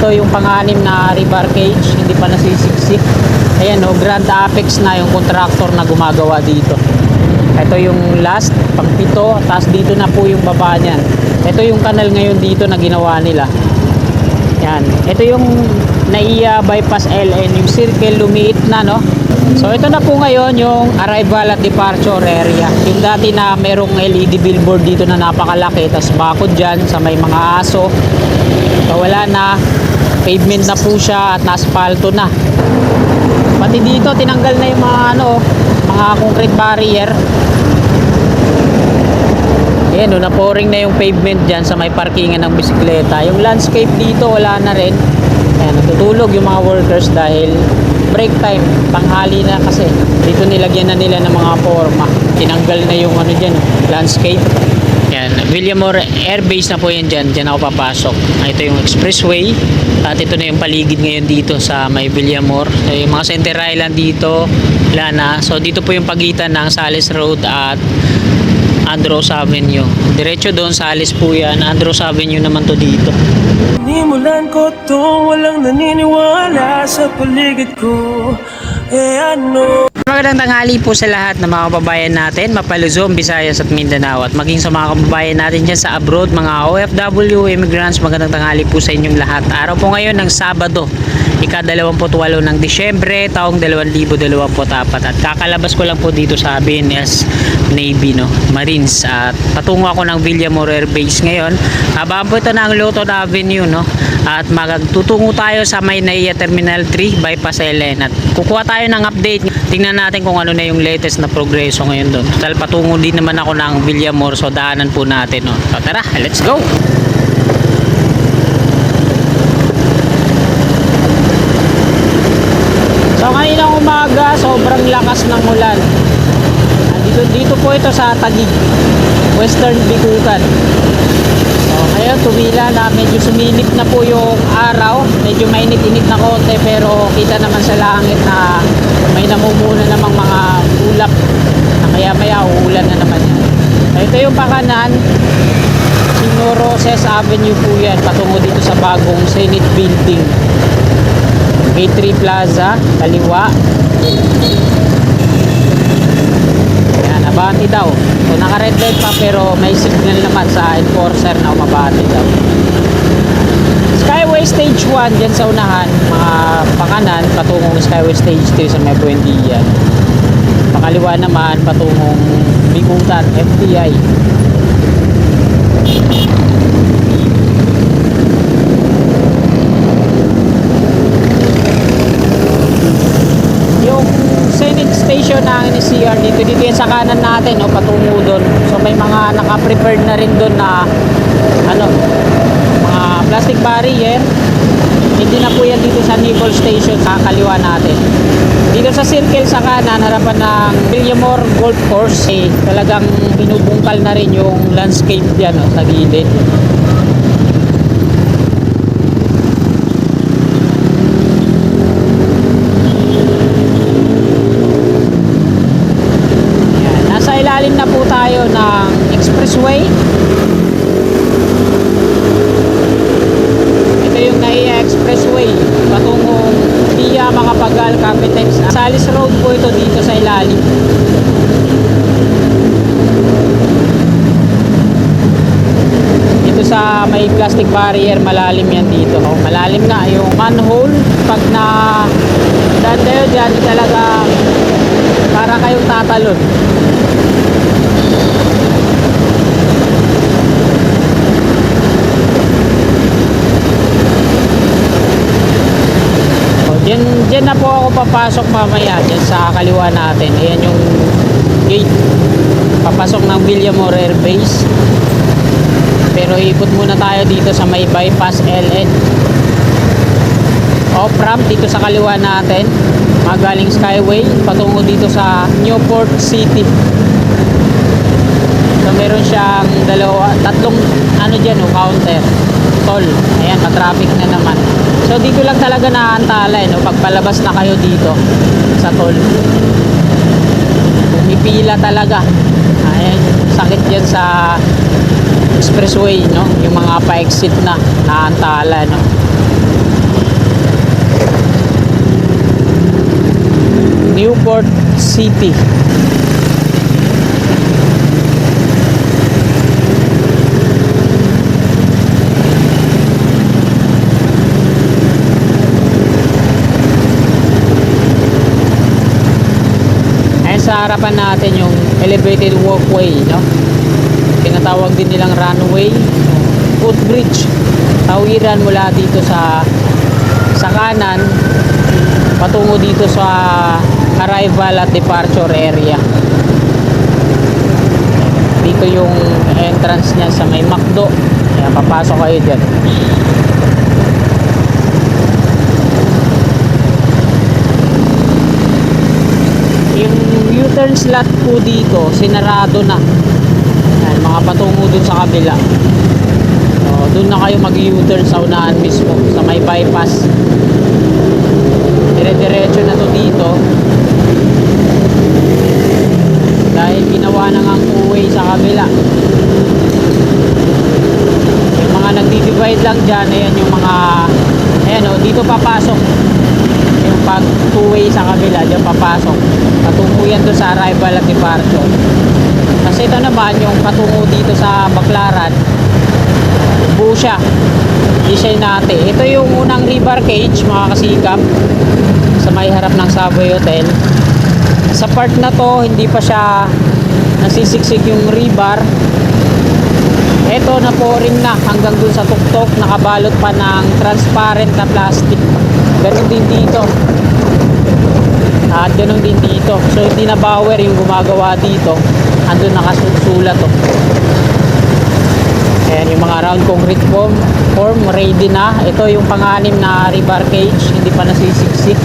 Ito yung pang-anim na rebar cage, hindi pa nasisiksik. Ayan o, Grand Apex na yung contractor na gumagawa dito. Ito yung last, pang-pito, tapos dito na po yung baba niyan. Ito yung kanal ngayon dito na ginawa nila. Yan, ito yung NAIA bypass LN, yung circle lumiit na, no? So ito na po ngayon yung arrival at departure area. Yung dati na merong LED billboard dito na napakalaki, tapos bakod dyan sa may mga aso. So wala na, pavement na po siya at na-asphalto na. Pati dito tinanggal na yung mga mga concrete barrier. Ayan, na-pouring na yung pavement dyan sa may parkingan ng bisikleta. Yung landscape dito wala na rin. Ayan, natutulog yung mga workers dahil break time, tanghali na kasi. Dito nilagyan na nila ng mga forma. Tinanggal na yung dyan, landscape. Yan, Villamor Air Base na po yan dyan. Dyan ako papasok. Ito yung expressway. At ito na yung paligid ngayon dito sa may Villamor. So, yung mga Center Island dito, wala na. So dito po yung pagitan ng Sales Road at Andros Avenue. Diretso doon, Sales po yan. Andros Avenue naman to dito. Nimulan ko to, walang naniniwala sa paligid ko. Magandang tanghali po sa lahat ng mga kababayan natin, Mapaluzon, Visayas at Mindanao, at maging sa mga kababayan natin dyan sa abroad, mga OFW, immigrants. Magandang tanghali po sa inyong lahat. Araw po ngayon ng Sabado, ika-28 ng Disyembre, taong 2024, at kakalabas ko lang po dito sa BNS Navy, Marines, at patungo ako ng Villamor Air Base ngayon. Habang po ito ng Loton Avenue, at magtutungo tayo sa may NAIA Terminal 3 bypass LN, at kukuha tayo ng update. Tingnan natin kung ano na yung latest na progreso ngayon doon. Dahil patungo din naman ako ng Villamor, so daanan po natin. So tara, let's go! So kaninang umaga, sobrang lakas ng ulan. Dito po ito sa Taguig, Western Bikutan. So ngayon tumila na, medyo sumilip na po yung araw. Medyo mainit-init na konti, pero kita naman sa langit na may namumuna namang mga ulap na maya-maya uulan na naman yan. So ito yung pakanan, Sino Roses Avenue po yan, patungo dito sa bagong Senate Building. Gate 3 Plaza, kaliwa. Yan, abati daw. So naka-red light pa, pero may signal naman sa enforcer na umabati daw. Skyway Stage 1 dyan sa unahan, mga pakanan, patungong Skyway Stage 2 sa may Buendia. Pakaliwa naman, patungong Bikutan, FTI. Yung Senate Station na NCR dito yan sa kanan natin, patungo doon. So may mga naka-prepared na rin doon na mga plastic barrier. Hindi na po yan dito sa Nicol Station sa kaliwa natin. Dito sa circle sa kanan, harapan ng Villamor Golf Course, talagang binubungkal na rin yung landscape dyan sa gilid. Yan, nasa ilalim na po tayo ng expressway. NAIA Expressway patungong via Makapagal, Capitex. Sales Road po ito dito sa ilalim. Dito sa may plastic barrier, malalim yan dito. Malalim na yung manhole. Pag na daan kayo dyan, talaga para kayong tatalon. Diyan na po ako papasok mamaya dyan sa kaliwa natin. Ayan yung gate papasok ng Villamor Air Base, pero ikot muna tayo dito sa may bypass LN off ramp dito sa kaliwa natin, magaling Skyway patungo dito sa Newport City. So meron siyang tatlong dyan counter toll. Ayan, matraffic na naman. So dito lang talaga naantala pagpalabas na kayo dito sa toll. Pumipila talaga. Ayan, sakit dyan sa expressway, yung mga pa-exit na naantala, Newport City. Ayan sa harapan natin yung elevated walkway, no? Tinatawag din nilang runway, footbridge. Tawiran mula dito sa kanan patungo dito sa arrival at departure area. Dito yung entrance niya sa may McDo. Kaya papasok kayo dyan. Yung U-turn slot po dito sinarado na. Ayan, mga patungo dun sa kabila. So, dun na kayo mag-U-turn sa unahan mismo sa may bypass. Dire-diretso na to dito dahil ginawa na nga ang two-way sa kabila. Yung mga nagdi-divide lang dyan, ayan yung mga ayan o, dito papasok yung pag two-way sa kabila, dyan papasok patungo yan doon sa arrival at departure. Kasi ito naman yung patungo dito sa Baclaran, buo siya, hindi siya inate. Ito yung unang rebar cage mga kasikap sa may harap ng Savoy Hotel. Sa part na to hindi pa siya nasisiksik yung rebar. Ito na pouring na hanggang dun sa tuktok, nakabalot pa ng transparent na plastic. Ganun din dito at ganun din dito. So hindi na Bauer yung gumagawa dito, andun nakasulat to. Ayan yung mga round concrete form ready na. Ito yung pang-anim na rebar cage, hindi pa nasisiksik.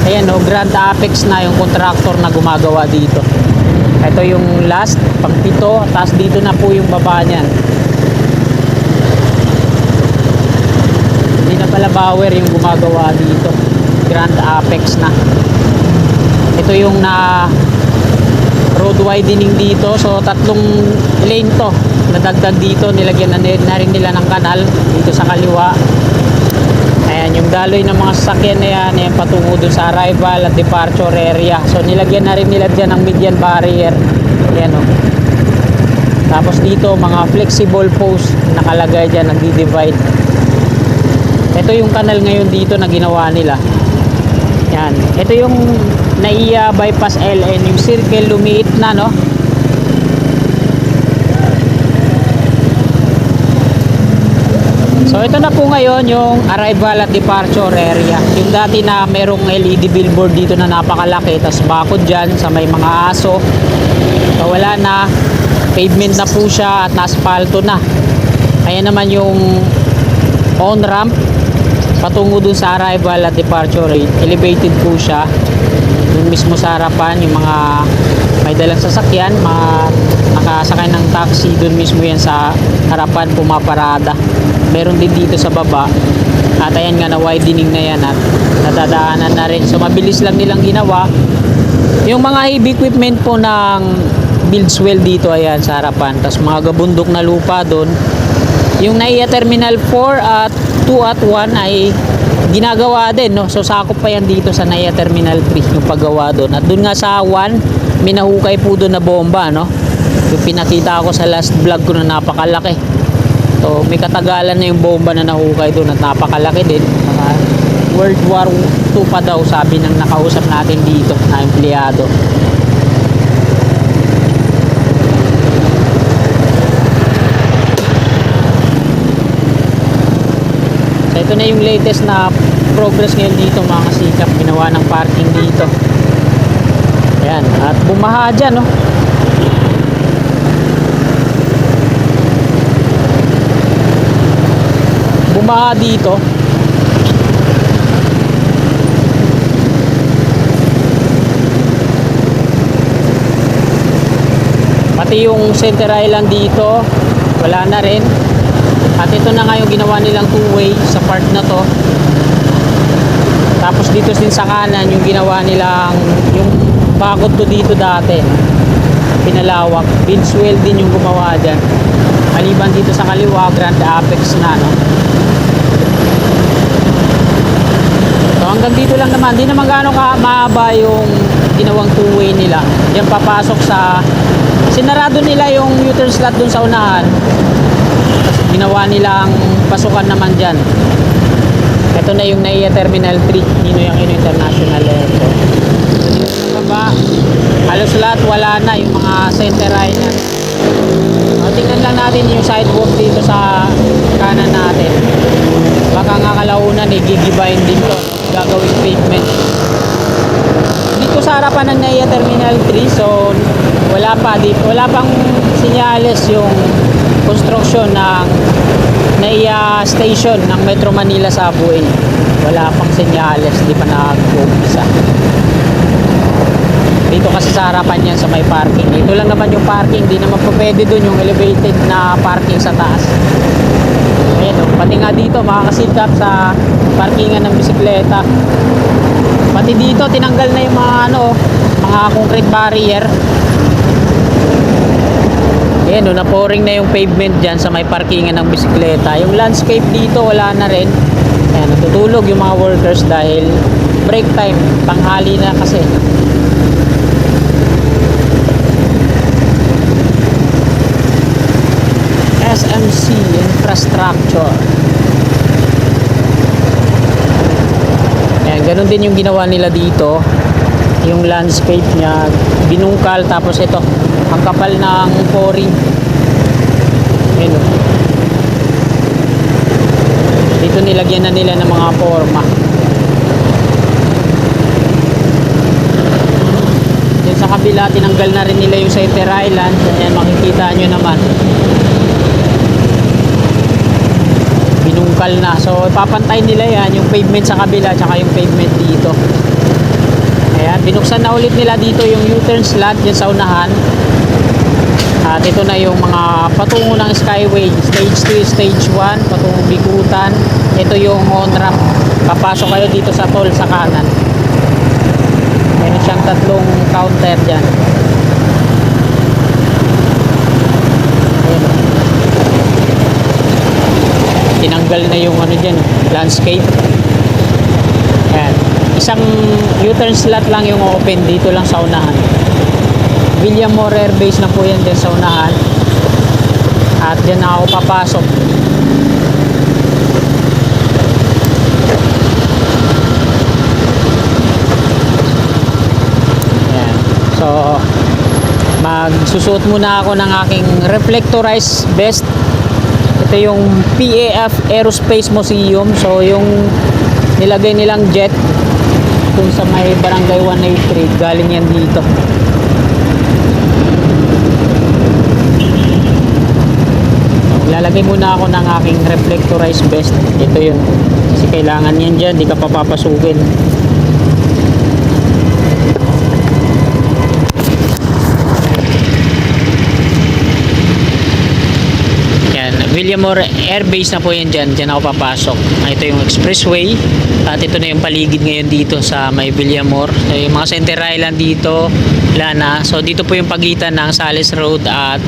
Ayan o, Grand Apex na yung contractor na gumagawa dito. Ito yung last, pang-pito, tapos dito na po yung baba niyan. Hindi na pala Bauer yung gumagawa dito, Grand Apex na. Ito yung na road widening dito, so tatlong lane to nadagdag dito, nilagyan na rin nila ng kanal dito sa kaliwa. Ayan yung daloy ng mga sasakyan na yan, ayan, patungo dun sa arrival at departure area. So nilagyan na rin nila dyan ng median barrier. Ayan o. Tapos dito mga flexible post nakalagay dyan, nagdi-divide. Ito yung kanal ngayon dito na ginawa nila. Yan. Ito yung NAIA bypass LN, yung circle lumiit na, no? So ito na po ngayon yung arrival at departure area. Yung dati na merong LED billboard dito na napakalaki, tas bakod dyan sa may mga aso. So wala na, pavement na po siya at na-asphalto na. Ayan naman yung on-ramp patungo dun sa arrival at departure. Elevated po siya. Dun mismo sa harapan, yung mga may dalang sasakyan, mga nakasakay ng taxi, dun mismo yan sa harapan pumaparada. Meron din dito sa baba. At ayan nga, na widening na yan at nadadaanan na rin. So mabilis lang nilang ginawa. Yung mga heavy equipment po ng Buildswell dito, ayan sa harapan. Tapos mga gabundok na lupa doon. Yung NAIA Terminal 4 at 2 at 1 ay ginagawa din, no? So sakop pa yan dito sa NAIA Terminal 3 yung paggawa doon. At doon nga sa 1, minahukay po doon na bomba, no? Yung pinakita ko sa last vlog ko na napakalaki. So may katagalan na yung bomba na nahukay doon at napakalaki din. World War II pa daw, sabi ng nakausap natin dito na empleyado. So ito na yung latest na progress ngayon dito mga kasikap. Ginawa ng parking dito. Ayan, at bumaha dyan, no? Bumaha dito. Pati yung center island dito wala na rin. At ito na nga yung ginawa nilang two-way sa part na to. Tapos dito din sa kanan yung ginawa nilang yung bakod to dito dati, pinalawak. Buildswell din yung gumawa dyan. Maliban dito sa kaliwa, Grand Apex na, no? So hanggang dito lang naman. Di naman gaano ka mahaba yung ginawang two-way nila. Diyan papasok sa, sinarado nila yung U-turn slot dun sa unahan. Tapos ginawa nilang pasukan naman dyan. Ito na yung NAIA Terminal 3, Ninoy Aquino International Airport. Dito sa baba, halos lahat wala na, yung mga center island. Tingnan lang natin yung sidewalk dito sa kanan natin. Baka nga kalaunan gigibayin din to, gagawing pavement. Dito sa harapan ng NAIA Terminal 3, so wala pang sinyales yung construction ng NAIA station ng Metro Manila Subway. Wala pang senyales, di pa nag-umpisa. Dito kasi sa harapan yan sa may parking. Ito lang naman yung parking, di naman po pwede dun yung elevated na parking sa taas. Ayan o, pati nga dito makakasikap sa parkingan ng bisikleta. Pati dito tinanggal na yung mga mga concrete barrier. Ayan o, na-pouring na yung pavement dyan sa may parkingan ng bisikleta. Yung landscape dito wala na rin. Ayan, natutulog yung mga workers dahil break time, tanghali na kasi. SMC Infrastructure. Ayan, ganun din yung ginawa nila dito. Yung landscape niya binungkal, tapos ito ang kapal ng pouring. Ayan o. Dito nilagyan na nila ng mga forma. Diyan sa kabila tinanggal na rin nila yung center island. Ayan, makikita nyo naman binungkal na. So ipapantay nila yan, yung pavement sa kabila tsaka yung pavement dito. Ayan, binuksan na ulit nila dito yung U-turn slot dyan sa unahan. At ito na yung mga patungo ng Skyway Stage 2, Stage 1 patungong Bikutan. Ito yung on-ramp. Papasok kayo dito sa toll sa kanan. Meron siyang tatlong counter dyan. Ayan o. Tinanggal na yung dyan, landscape. Ayan. Isang U-turn slot lang yung open dito lang sa unahan. Villamor Air Base na po yan dyan sa unahan. At dyan na ako papasok. Ayan. So magsusuot muna ako ng aking reflectorized vest. Ito yung PAF Aerospace Museum. So yung nilagay nilang jet kung sa may Barangay 183, galing yan dito. Lalagay muna ako ng aking reflectorized vest. Ito yun, kasi kailangan yan dyan, di ka papapasukin. Villamor Air Base na po yan dyan. Dyan ako papasok. Ito yung expressway. At ito na yung paligid ngayon dito sa may Villamor. So, yung mga center island dito, wala na. So dito po yung pagitan ng Sales Road at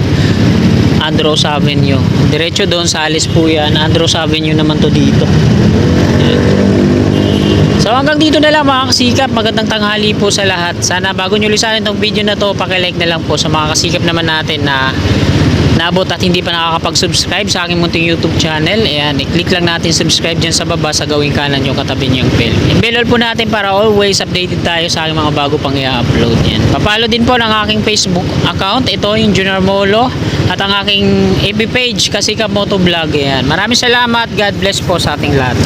Andros Avenue. Diretso doon Sales po yan. Andros Avenue naman to dito. Ayan. So hanggang dito na lang mga kasikap. Magandang tanghali po sa lahat. Sana bago nyo lisanin itong video na to, pakilike na lang po sa mga kasikap naman natin na naabot at hindi pa nakakapag-subscribe sa aking munting YouTube channel. Ayan, i-click lang natin subscribe dyan sa baba sa gawing kanan yung katabi niyang bell. I-bell po natin para always updated tayo sa aking mga bago pang i-upload yan. Papalo din po ng aking Facebook account. Ito yung Junior Molo at ang aking FB page, Kasikap Motovlog. Ayan. Maraming salamat. God bless po sa ating lahat.